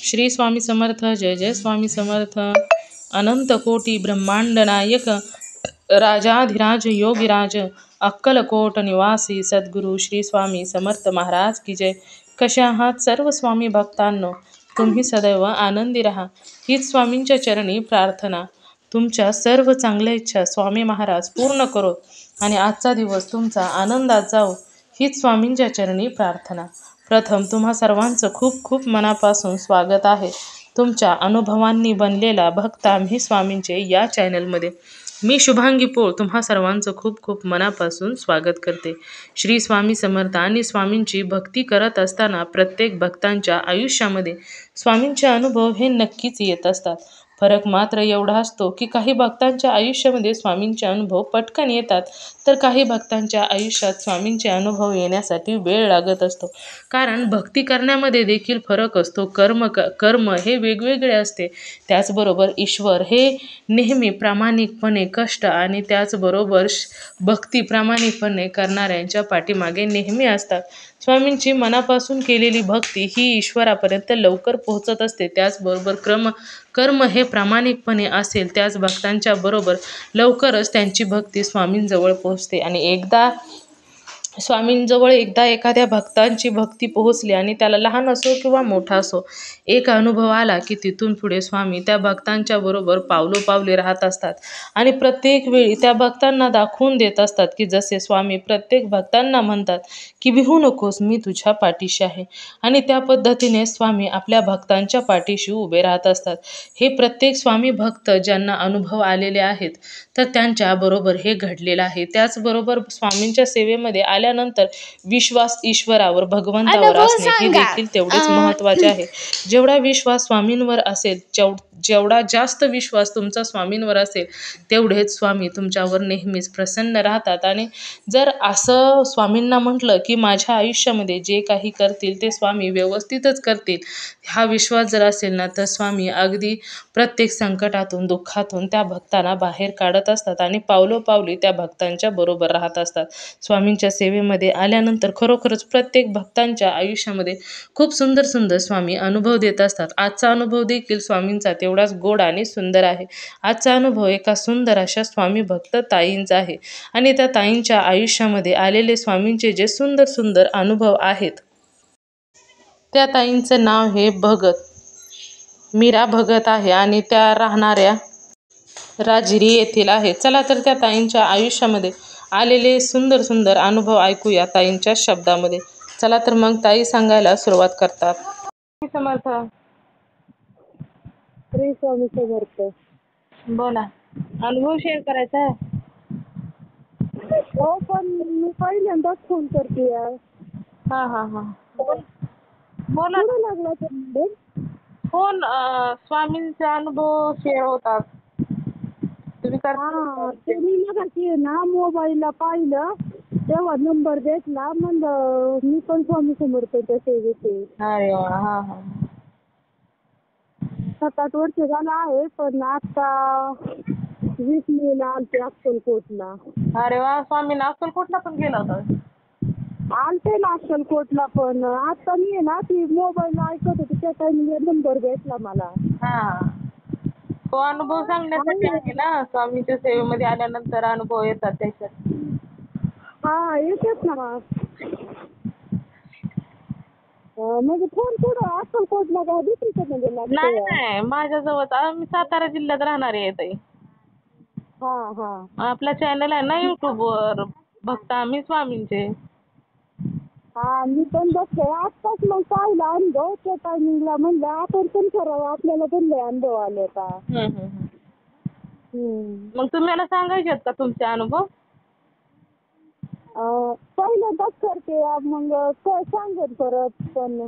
श्री स्वामी समर्थ. जय जय स्वामी समर्थ. अनंत कोटी ब्रह्मांड नायक राजाधिराज योगीराज अक्कलकोट निवासी सद्गुरू श्री स्वामी समर्थ महाराज की जय. कशा आहात सर्व स्वामी भक्तांनो? तुम्ही सदैव आनंदी राहा हीच स्वामींच्या चरणी प्रार्थना. तुमच्या सर्व चांगल्या इच्छा स्वामी महाराज पूर्ण करो आणि आजचा दिवस तुमचा आनंदात जाओ हीच स्वामींच्या चरणी प्रार्थना. प्रथम तुम्हा सर्वांचं खूप खूप मनापासून स्वागत आहे. तुमच्या अनुभवांनी बनलेला भक्त आम्ही स्वामींचे या चॅनलमध्ये. मी शुभांगी पोळ तुम्हा सर्वांचं खूप खूप मनापासून स्वागत करते. श्री स्वामी समर्थ आणि स्वामींची भक्ती करत असताना प्रत्येक भक्तांच्या आयुष्यामध्ये स्वामींचे अनुभव हे नक्कीच येत असतात. फरक मात्र एवढा असतो की काही भक्तांच्या आयुष्यामध्ये स्वामींचे अनुभव पटकन येतात, तर काही भक्तांच्या आयुष्यात स्वामींचे अनुभव येण्यासाठी वेळ लागत असतो. कारण भक्ती करण्यामध्ये देखील फरक असतो. कर्म हे वेगवेगळे असते. त्याचबरोबर ईश्वर हे नेहमी प्रामाणिकपणे कष्ट आणि त्याचबरोबर भक्ती प्रामाणिकपणे करणाऱ्यांच्या पाठीमागे नेहमी असतात. स्वामींची मनापासून केलेली भक्ती ही ईश्वरापर्यंत लवकर पोहोचत असते. त्याचबरोबर कर्म हे प्रामाणिकपणे असेल त्याच भक्तांच्या बरोबर लवकरच त्यांची भक्ती स्वामींजवळ पोहोचते. आणि स्वामींजवळ एकदा एखाद्या भक्तांची भक्ती पोहोचली आणि त्याला लहान असो किंवा मोठा असो, एक अनुभव आला की तिथून पुढे स्वामी त्या भक्तांच्या बरोबर पावलोपावले राहत असतात आणि प्रत्येक वेळी त्या भक्तांना दाखवून देत असतात की जसे स्वामी प्रत्येक भक्तांना म्हणतात की भिवू नकोस, मी तुझ्या पाठीशी आहे. आणि त्या पद्धतीने स्वामी आपल्या भक्तांच्या पाठीशी उभे राहत असतात. हे प्रत्येक स्वामी भक्त ज्यांना अनुभव आलेले आहेत तर त्यांच्या बरोबर हे घडलेलं आहे. त्याचबरोबर स्वामींच्या सेवेमध्ये आल्यानंतर विश्वास ईश्वरावर भगवंतावर असणे हे देखील तेवढेच महत्त्वाचे आहे. जेवढा विश्वास स्वामींवर असेल, जेवढा जास्त विश्वास तुमचा स्वामींवर असेल तेवढेच स्वामी तुमच्यावर नेहमीच प्रसन्न राहतात. आणि जर असं स्वामींना म्हटलं की माझ्या आयुष्यामध्ये जे काही करतील ते स्वामी व्यवस्थितच करतील, हा विश्वास जर असेल ना, तर स्वामी अगदी प्रत्येक संकटातून दुःखातून त्या भक्तांना बाहेर काढत असतात आणि पावलोपावली त्या भक्तांच्या बरोबर राहत असतात. स्वामींच्या सेवेमध्ये आल्यानंतर खरोखरच प्रत्येक भक्तांच्या आयुष्यामध्ये खूप सुंदर सुंदर स्वामी अनुभव देत असतात. आजचा अनुभव देखील स्वामींचा तेवढाच गोड आणि सुंदर आहे. आजचा अनुभव एका सुंदर अशा स्वामी भक्त ताईंचा आहे आणि त्या ताईंच्या आयुष्यामध्ये आलेले स्वामींचे जे सुंदर सुंदर अनुभव आहेत, त्या ताईंचं नाव हे भगत, मीरा भगत आहे आणि त्या राहणाऱ्या राजिरी येथील आहे. चला तर त्या ताईंच्या आयुष्यामध्ये आलेले सुंदर सुंदर अनुभव ऐकूया ताईंच्या शब्दामध्ये. चला तर मग ताई सांगायला सुरुवात करतात. समर्थ. श्री स्वामी समर्थ. बोला, अनुभव शेअर करायचा आहे. हो, पण मी पहिल्यांदाच फोन करते यार. हा. बोला. कुठं लागला तो नंबर? फोन स्वामींचा अनुभव शेअर होतात. तुम्ही हा, ते मी मगाशी ना मोबाईलला पाहिलं तेव्हा नंबर भेटला, म्हणलं मी पण स्वामी समर्थांच्या सेवेत आहे. अरे वा. हा. 7-8 वर्ष झालं आहे, पण आता 20 मेला आलते अक्कलकोटला. अरे वा. स्वामींना अक्कलकोटला पण गेला होता? आलते ना अक्कलकोटला, पण आता मी ना ती मोबाईल ऐकत होते त्या टाइमला नंबर भेटला मला. हा. तो अनुभव सांगण्यासाठी आहे ना, स्वामींच्या सेवेमध्ये आल्यानंतर अनुभव येतात त्याच्यात. हा, येतेच ना. म्हणजे फोन कुठं अक्कलकोटला का दुसरीकडे लागतो? नाही, माझ्याजवळ. मी सातारा जिल्ह्यात राहणार आहे ताई. हा. आपला चॅनल आहे ना युट्यूबवर, भक्त आम्ही स्वामींचे. हा, मी पण बघते आत्ताच. मग पाहिला अनुभव त्या टायमिंगला, म्हणलं आपण पण करावं, आपल्याला पण लय अनुभव आले का. मग तुम्ही मला सांगायचे का तुमचे अनुभव? पहिल्यांदाच करते, मग सांगेन परत. पण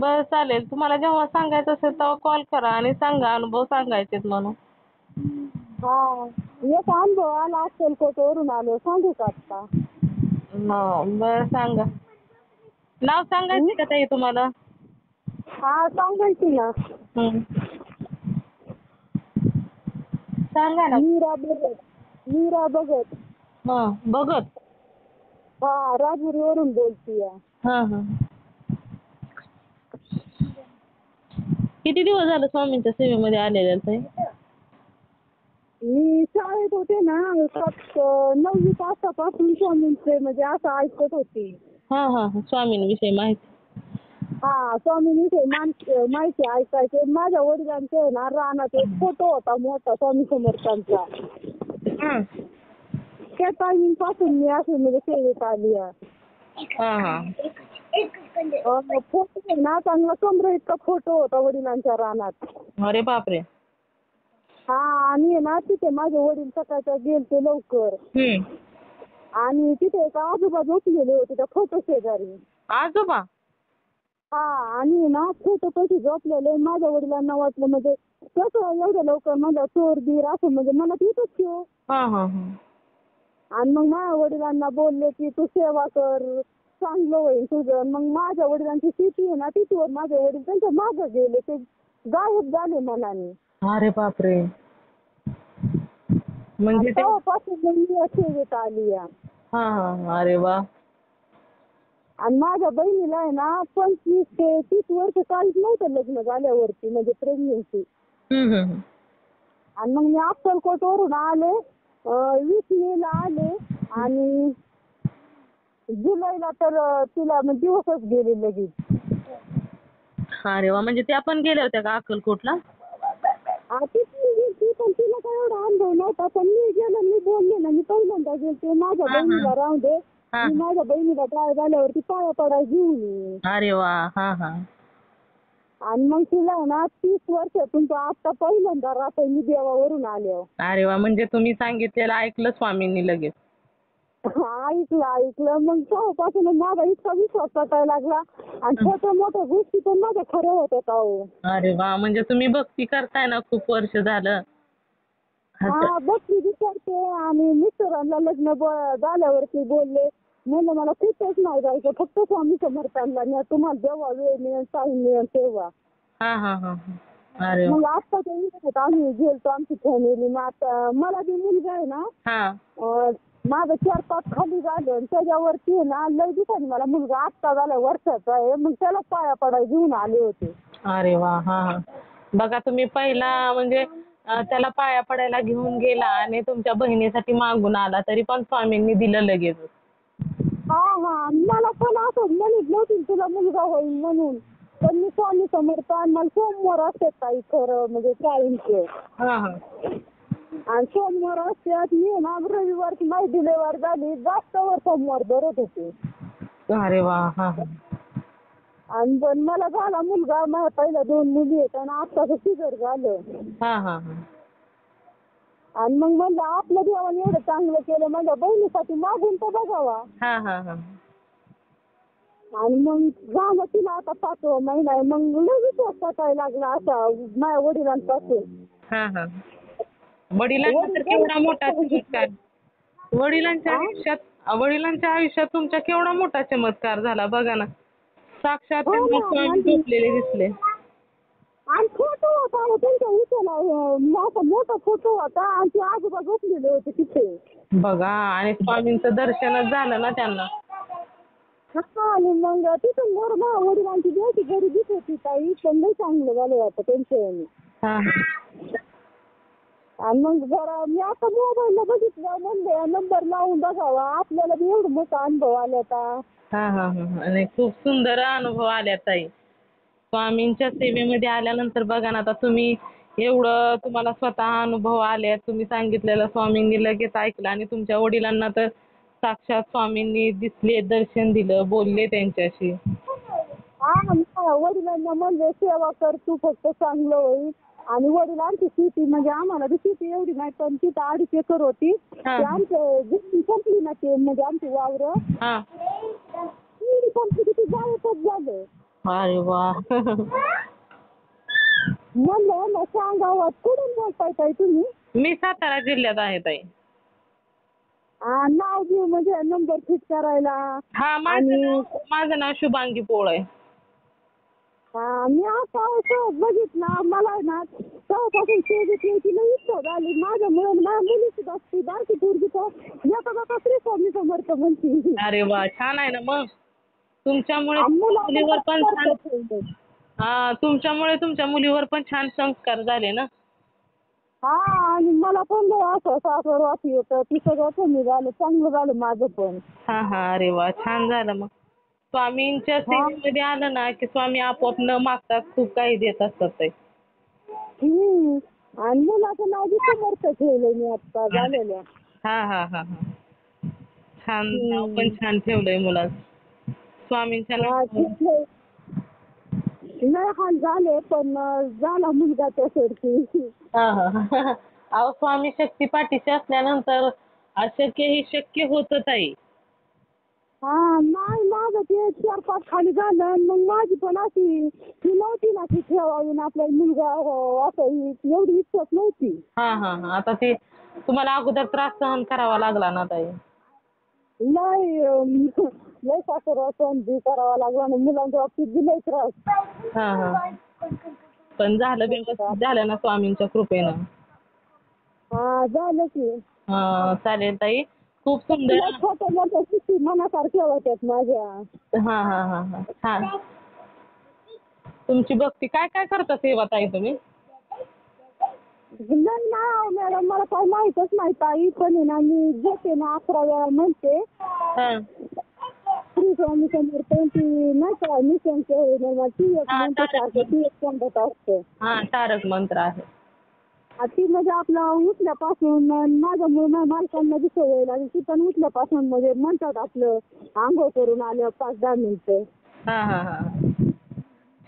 बरं, चालेल. तुम्हाला जेव्हा सांगायचं असेल तेव्हा कॉल करा आणि सांगा अनुभव सांगायचेत म्हणून. हा, एक अनुभव आला अक्कलकोटवरून आलो, सांगू का आता? बरं, सांगा. नाव सांगायचे का ताई तुम्हाला? हा, सांगायची ना. सांगा ना. मीरा भगत. भगत. हा, राजुरीवरून बोलतीये. हा. किती दिवस झालं स्वामींच्या सेवेमध्ये आलेल्या ताई? मी शाळेत होते ना 9वी पासून स्वामींचे म्हणजे असं ऐकत होते. हा हा हा. स्वामींविषयी माहिती. हा स्वामींविषयी माहिती ऐकायचे. माझ्या वडिलांचे आहे ना रानात एक फोटो होता मोठा स्वामी समर्थांचा. हा त्या टायमिंग पासून मी असे म्हणजे सेवेत आली आहे. हा हा. फोटो आहे ना चांगला कमरे इतका फोटो होता वडिलांच्या रानात. अरे बापरे. हा आणि आहे ना तिथे माझे वडील सकाळच्या गेलते लवकर आणि तिथे एक आजोबा झोपलेले होते त्या फोटो शेजारी. आजोबा. हा आणि ना फोटो कशी झोपलेले माझ्या वडिलांना वाटलं म्हणजे कसं एवढ्या लवकर माझा चोर बीर असं म्हणजे मनात येतच की हो. हा हा हा. आणि मग माझ्या वडिलांना बोलले की तू सेवा कर चांगलं होईल तुझं. मग माझ्या वडिलांची शेती आहे ना तिथवर माझे वडील त्यांच्या मागे गेले ते गायब झाले मनाने. अरे बापरे. म्हणजे ते तेव्हापासून मग मी सेवेत आली आहे. हा हा. अरे वा. आणि माझ्या बहिणीला आहे ना 25 ते 30 वर्ष काहीच नव्हतं लग्न झाल्यावरती म्हणजे प्रेग्नेन्सी. हम्म. आणि मग मी अक्कलकोट वरून आले 20 मेला आले आणि जुलैला तर तिला म्हणजे दिवसच गेले लगेच. अरे वा. म्हणजे त्या पण गेल्या होत्या का अक्कलकोटला? ती पण तिला काय एवढा अनुभव नव्हता पण मी गेले मी बोलले ना मी पहिल्यांदा गेलते माझ्या बहिणीला राहून दे मी माझ्या बहिणीला काय झाल्यावरती पाया पडाय घेऊन ये. अरे वा. हा हा. आणि मग तिला आहे ना 30 वर्षातून तो आता पहिल्यांदा राहतोय मी देवावरून आल्यावर. अरे वा. म्हणजे तुम्ही सांगितलेलं ऐकलं स्वामींनी लगेच. ऐकलं मग तेव्हापासून माझा इतका विश्वास पटायला लागला आणि छोट्या मोठ्या गोष्टी पण माझ्या खऱ्या होत्या अहो. अरे वा. म्हणजे तुम्ही भक्ती करताय ना खूप वर्ष झालं. हा भक्ती बी करते आणि मिस्टरांना लग्न झाल्यावरती बोलले म्हणलं मला कुठंच नाही जायचं फक्त स्वामी समर्थांना न्या तुम्हाला जेव्हा वेळ मिळेल टाइम मिळेल तेव्हा. हा हा हा. अरे वा. मग आत्ताच्या दिवसात आम्ही गेलतो आमची फॅमिली. मग आता मला बी मुलगा आहे ना हा. माझं 4-5 खाली झालं आणि त्याच्यावरती आहे ना लय दिवसांनी मला मुलगा आत्ता झाला वर्षाचा आहे मग त्याला पाया पडाय घेऊन आले होते. अरे वा. हा हा. बघा तुम्ही पहिला म्हणजे त्याला पाया पडायला घेऊन गेला आणि तुमच्या बहिणीसाठी मागून आला तरी पण स्वामींनी दिलं लगेच. हा मला पण असं म्हणत नव्हती तुला मुलगा होईल म्हणून पण मी स्वामी समर्थ आणि मला सोमवार असतात काही खरं म्हणजे कायमचे. हा हा. आणि सोमवार असतात मी ना रविवारची माझी डिलेव्हरी झाली जास्त वर सोमवार धरत होते. अरे वा. हा हा. आणि पण मला झाला मुलगा माझ्या पहिल्या 2 मुली आहेत आणि आत्ताचं सिजर झालं. हा हा हा. आणि मग म्हणलं आपल्या देवाने एवढं चांगलं केलं माझ्या बहिणीसाठी मागून तर बघावा. हा हा हा. आणि मग झालं तिला आता 5वा महिना आहे मग लगेच वाटायला लागला असा माझ्या वडिलांपासून. हा हा. वडिलांचा तर केवढा मोठा चमत्कार. वडिलांच्या आयुष्यात तुमच्या केवढा मोठा चमत्कार झाला बघा ना. साक्षात त्यांना स्वामी झोपलेले दिसले. आणि फोटो होता त्यांच्या उचला असा मोठा फोटो होता आणि ते आजोबा झोपलेले होते तिथे. बघा आणि स्वामींचं दर्शनच झालं ना त्यांना. आणि मग तिथून वर माझ्या वडिलांची देवाची घरी दिसत होती ताई पण लई चांगलं झालं आता त्यांच्या याने. हा आणि मग जरा मी आता मोबाईलला बघितलं म्हणले नंबर लावून बघावा आपल्याला बी एवढं मोठा अनुभव आला आता. हा हा हा. आणि खूप सुंदर अनुभव आल्या ताई. स्वामींच्या सेवेमध्ये आल्यानंतर बघा ना आता तुम्ही एवढं तुम्हाला स्वतः अनुभव आले तुम्ही सांगितलेलं स्वामींनी लगेच ऐकलं आणि तुमच्या वडिलांना तर साक्षात स्वामींनी दिसले दर्शन दिलं बोलले त्यांच्याशी. हा वडिलांना म्हणजे सेवा कर तू फक्त चांगलं होईल. आणि वडील आमची शेती म्हणजे आम्हाला बी शेती एवढी नाही पण तिथं 2.5 एकर होती ते आमचं जमीन संपली ना ते म्हणजे आमची वावरं संपली तिथे गायबच झालं. अरे वा. म्हणलं ना सांगावं कुठून बोलताय ताई तुम्ही? मी सातारा जिल्ह्यात आहे ताई. नाव घेऊ म्हणजे नंबर फिट करायला. हा माझं नाव शुभांगी पोळ आहे. मी आता असं बघितलं मला ना तेव्हापासून सेवेत यायची लई इच्छा झाली माझ्यामुळे माझ्या मुली सुद्धा बारकी पोरगी तर येता श्री स्वामी समर्थ म्हणते. अरे वा छान आहे ना मग तुमच्यामुळे मुलीवर पण छान हा, तुमच्यामुळे तुमच्या मुलीवर पण छान संस्कार झाले ना. हा आणि मला पण लय असं सासर वासी होतं ती सगळं कमी झालं चांगलं झालं माझं पण. हा हा, अरे वा, छान झालं मग. स्वामींच्या हा सेवेमध्ये आलं ना की स्वामी आपोआप न मागता खूप काही देत असतात ताई. आणि मुलाचं नाव बी समर्थ ठेवलंय मी आता झालेल्या. हा हा हा हा, छान, नाव पण हम्म. छान ठेवलंय मुलाचं. स्वामींच्या हा नावावर. ठीक आहे. नाही हाल झाले पण झाला मुलगा त्या शेवटी. हा हा हा. अहो, स्वामी शक्ती पाठीशी असल्यानंतर अशक्य हे शक्य होतं ताई. हा नाही माझं ते 4-5 खाली झालं आणि मग माझी पण अशी ही नव्हती ना की ठेवावी ना आपला मुलगा असं एवढी इच्छाच नव्हती. हा हा हा, आता ते तुम्हाला अगोदर त्रास सहन करावा लागला ना ताई. लय लय सासर बी करावा लागला आणि मुलांच्या बाबतीत बी लय त्रास. हा हा, पण झालं, व्यवस्थित झालं ना स्वामींच्या कृपेनं. हा झालं की. हा, चालेल ताई, खूप तुला सुंदर. छोट्या मोठ्या गोष्टी मनासारख्या होत्यात माझ्या. हा हा हा हा, छान. तुमची भक्ती, काय काय करता सेवा ताई तुम्ही? नाही ना मॅडम मला काही माहीतच नाही ताई पण आहे ना मी घेते ना 11 वेळा म्हणते. हा श्री स्वामी समर्थांची नाही का मिशनचे ती एक हा, म्हणते सारखं ती एक सांगत असते. हा, तारक मंत्र आहे. ती म्हणजे आपलं उठल्यापासून माझ्यामुळे माझ्या मालकांना बी सवय लागली ती पण उठल्यापासून म्हणजे म्हणतात आपलं आंघोळ करून आल्या 5-10 मिनिटं. हा हा हा,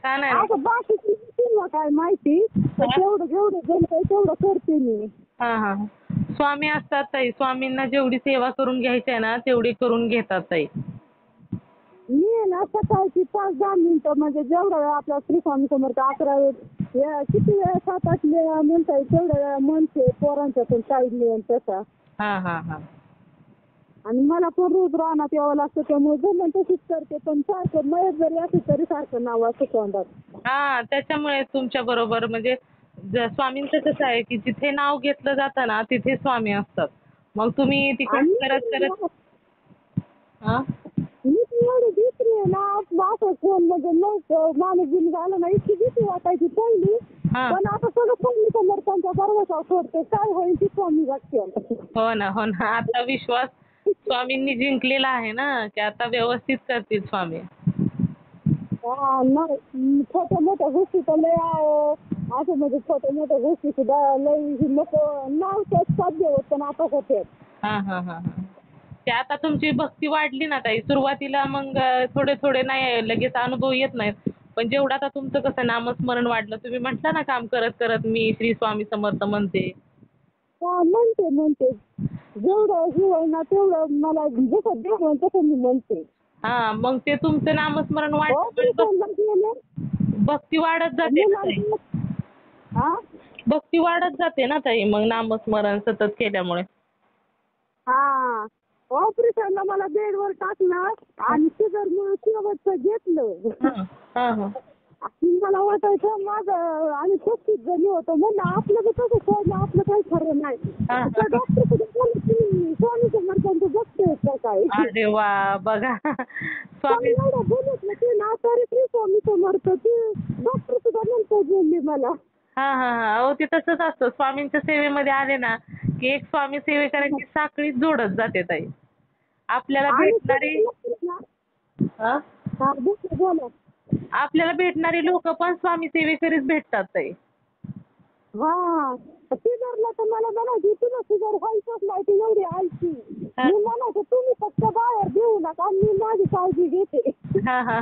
छान आहे ना. असं बाकीची किंवा काय माहिती तर तेवढं जेवढं जमतंय तेवढं करते मी. हा हा, स्वामी असतात ताई, स्वामींना जेवढी सेवा करून घ्यायची आहे ना तेवढी करून घेतात ताई. मी आहे ना सकाळची 5-10 मिनिटं म्हणजे जेवढा वेळ आपला श्री स्वामी समर्थ 11 वेळ किती वेळा 7-8 वेळा म्हणता येईल तेवढ्या वेळा म्हणते पोरांच्यातून टाईम मिळेल तसा. हा हा हा. आणि मला पण रोज रानात यावं लागतं त्यामुळे जमेल तशीच करते पण सारखं मयत जरी असेल तरी सारखं नाव असं तोंडात. हा, त्याच्यामुळे तुमच्या बरोबर म्हणजे स्वामींचं कसं आहे की जिथे नाव घेतलं जातं ना तिथे स्वामी असतात. मग तुम्ही तिकडे करत करत. आणि हा मी ती एवढी भीत्री आहे ना असं फोन मध्ये नव्हतं माणूस बिन झालं ना इतकी भीती वाटायची पहिली हा, पण आता सगळं स्वामी समर्थांच्या भरवसा सोडते काय होईल ती स्वामी वाटते. हो ना हो ना, आता विश्वास स्वामींनी जिंकलेला आहे ना की आता व्यवस्थित करतील स्वामी. हा नाही छोट्या मोठ्या गोष्टी तर लय असं म्हणजे छोट्या मोठ्या गोष्टी सुद्धा लय नको नव्हत्याच साध्य होत पण आता होते. हा हा हा हा, ते आता तुमची भक्ती वाढली ना ताई. सुरुवातीला मग थोडे थोडे नाही लगेच अनुभव येत नाहीत पण जेवढं आता तुमचं कसं नामस्मरण वाढलं तुम्ही म्हटलं ना काम करत करत मी श्री स्वामी समर्थ म्हणते. हा म्हणते जेवढं हे होईना तेवढं मला जसं देव होईल तसं मी म्हणते. हा, मग ते तुमचं नामस्मरण ऑपरेशनला गेले भक्ती वाढत जाते ना ताई. हा भक्ती वाढत जाते ना ताई मग नामस्मरण सतत केल्यामुळे. हा ऑपरेशनला मला बेडवर टाकलं आणि शुगरमुळे शेवटचं घेतलं. हा हा मला वाटायचं माझं आणि 35 जणी होतं म्हणलं आपलं बी तसं सोडलं आपलं काही खरं नाही. हा. तर डॉक्टर सुद्धा बोलले की स्वामी समर्थांचं बघतोय का काय. अरे वा, बघा पण स्वामी. एवढं बोलत नाही ना तरी श्री स्वामी समर्थ ते डॉक्टर सुद्धा नंतर बोलली मला. हा हा हा, अहो ते तसंच असतं स्वामींच्या सेवेमध्ये आले ना की एक स्वामी सेवेकरांची साखळीच जोडत जाते ताई. आपल्याला आणि भेटणारी हा? बोला आपल्याला भेटणारी लोक पण स्वामी सेवेकरीच भेटतात ताई. हा शुगरला तर मला म्हणायची तुला शुगर व्हायचंच नाही ती एवढी आलती. हा. मी म्हणायचं तुम्ही फक्त बाहेर देऊ नका मी माझी काळजी घेते. हा हा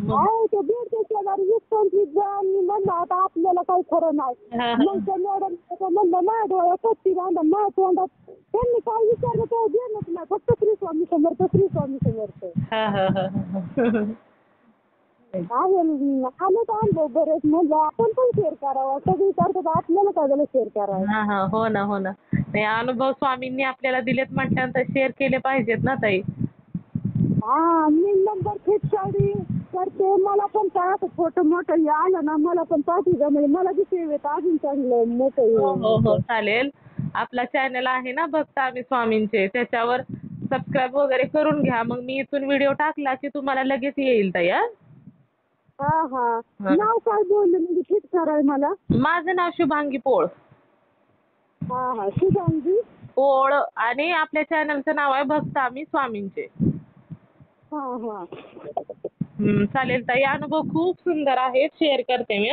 अहो ते बेडच्या शेजारी 20-25 जण मी म्हणलं आता आपल्याला काही खरं नाही. हा. मग त्या मॅडम म्हणलं माझ्या डोळ्यात पट्टी बांधा माझ्या तोंडात त्यांनी काय विचारलं तेव्हा देणंच नाही फक्त श्री स्वामी समर्थ श्री स्वामी समर्थ. हा हा हा हा. आले तर अनुभव बरेच म्हणलं आपण पण शेअर करावा सगळी करतात आपल्याला काय झालं शेअर करावं. हा हा, हो ना हो ना, ते अनुभव स्वामींनी आपल्याला दिलेत म्हटल्यानंतर शेअर केले पाहिजेत ना ताई. हा मी नंबर फिटसाठी करते मला पण काय असं छोटं मोठं हे आलं ना मला पण पाठीचं म्हणजे मला बी सेवेत अजून चांगलं मोठं हो हो हो, हे. चालेल. आपला चॅनल आहे ना भक्त आम्ही स्वामींचे त्याच्यावर सबस्क्राईब वगैरे करून घ्या. मग मी इथून व्हिडिओ टाकला की तुम्हाला लगेच येईल ताई. हा हा हा. नाव काय बोलले म्हणजे ठीक कराय मला. माझं नाव शुभांगी पोळ. हा हा शुभांगी. पोळ आणि आपल्या चॅनलचं नाव आहे भक्त आम्ही स्वामींचे. हा हा चालेल ताई, अनुभव खूप सुंदर आहे, शेअर करते मी.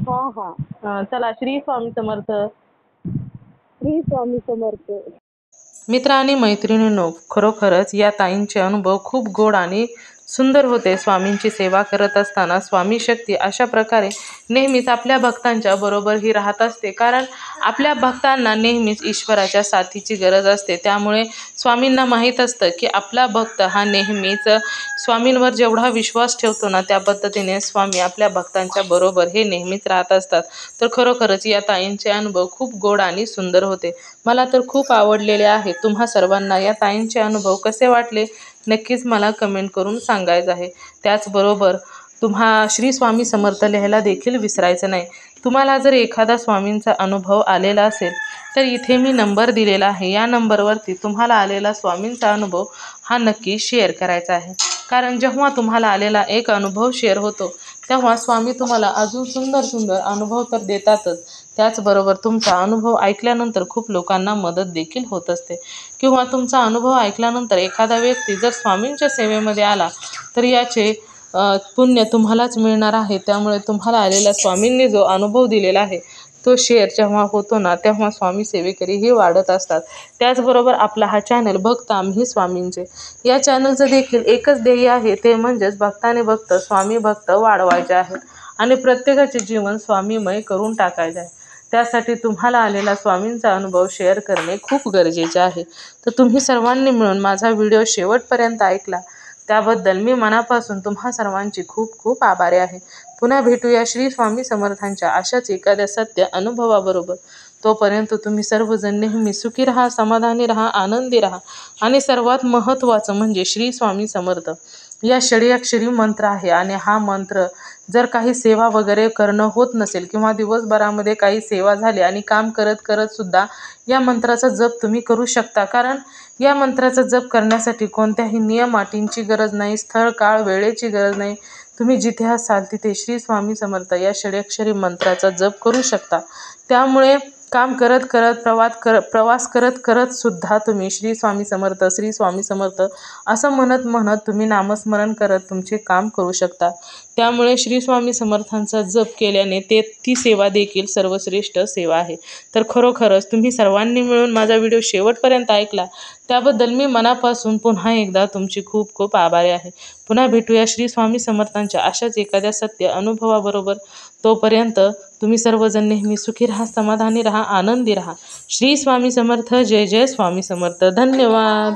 हा हा चला, श्री स्वामी समर्थ. श्री स्वामी समर्थ. मित्र आणि मैत्रिणींनो, खरोखरच या ताईंचे अनुभव खूप गोड आणि सुंदर होते. स्वामींची सेवा करत असताना स्वामी शक्ती अशा प्रकारे नेहमीच आपल्या भक्तांच्या बरोबरही राहत असते, कारण आपल्या भक्तांना नेहमीच ईश्वराच्या साथीची गरज असते. त्यामुळे स्वामींना माहीत असतं की आपला भक्त हा नेहमीच स्वामींवर जेवढा विश्वास ठेवतो ना, त्या पद्धतीने स्वामी आपल्या भक्तांच्या बरोबर हे नेहमीच राहत असतात. तर खरोखरच या ताईंचे अनुभव खूप गोड आणि सुंदर होते. मला तर खूप आवडलेले आहे. तुम्हा सर्वांना या ताईंचे अनुभव कसे वाटले नक्कीच मला कमेंट करून सांगायचं आहे. त्याचबरोबर तुम्हा श्री स्वामी समर्थ लिहायला देखील विसरायचं नाही. तुम्हाला जर एखादा स्वामींचा अनुभव आलेला असेल तर इथे मी नंबर दिलेला आहे. या नंबरवरती तुम्हाला आलेला स्वामींचा अनुभव हा नक्की शेअर करायचा आहे. कारण जेव्हा तुम्हाला आलेला एक अनुभव शेअर होतो तेव्हा स्वामी तुम्हाला अजून सुंदर सुंदर अनुभव तर देतातच, त्याचबरोबर तुमचा अनुभव ऐकल्यानंतर खूप लोकांना मदत देखील होत असते. किंवा तुमचा अनुभव ऐकल्यानंतर एखादा व्यक्ती जर स्वामींच्या सेवेमध्ये आला तर याचे पुण्य तुम्हालाच मिळणार आहे. त्यामुळे तुम्हाला आलेला स्वामींनी जो अनुभव दिलेला आहे तो शेअर जेव्हा होतो ना, तेव्हा स्वामी सेवेकरीही वाढत असतात. त्याचबरोबर आपला हा चॅनल भक्त आम्ही स्वामींचे, या चॅनलचं देखील एकच ध्येय आहे, ते म्हणजेच भक्ताने भक्त स्वामी भक्त वाढवायचे आहेत आणि प्रत्येकाचे जीवन स्वामीमय करून टाकायचे आहे. त्यासाठी तुम्हाला आलेला स्वामींचा अनुभव शेअर करणे खूप गरजेचे आहे. तर तुम्ही सर्वांनी मिळून माझा व्हिडिओ शेवटपर्यंत ऐकला त्याबद्दल मी मनापासून तुम्हा सर्वांची खूप खूप आभारी आहे. पुन्हा भेटूया श्री स्वामी समर्थांच्या अशाच एखाद्या सत्य अनुभवाबरोबर. तोपर्यंत तुम्ही सर्वजण नेहमी सुखी राहा, समाधानी राहा, आनंदी राहा आणि सर्वात महत्त्वाचं म्हणजे श्री स्वामी समर्थ या षडक्षरी मंत्र आहे. आणि हा मंत्र जर काही सेवा वगैरे करणं होत नसेल किंवा दिवसभरामध्ये काही सेवा झाली आणि काम करत करत सुद्धा या मंत्राचा जप तुम्ही करू शकता. कारण या मंत्राचा जप करण्यासाठी कोणत्याही नियम अटींची गरज नाही, स्थळ काळ वेळेची गरज नाही. तुम्ही जिथे असाल तिथे श्री स्वामी समर्थ या षडक्षरी मंत्राचा जप करू शकता. त्यामुळे काम करत करत प्रवास करत करत सुद्धा तुम्ही श्री स्वामी समर्थ असं म्हणत म्हणत तुम्ही नामस्मरण करत तुमचे काम करू शकता. त्यामुळे श्री स्वामी समर्थांचा जप केल्याने ती सेवा देखील सर्वश्रेष्ठ सेवा आहे. तर खरोखरच तुम्ही सर्वांनी मिळून माझा व्हिडिओ शेवटपर्यंत ऐकला त्याबद्दल मी मनापासून पुन्हा एकदा तुमची खूप खूप आभारी आहे. पुन्हा भेटूया श्री स्वामी समर्थांच्या अशाच एखाद्या सत्य अनुभवाबरोबर. तोपर्यंत तुम्ही सर्वजण नेहमी सुखी राहा, समाधानी राहा, आनंदी राहा. श्री स्वामी समर्थ. जय जय स्वामी समर्थ. धन्यवाद.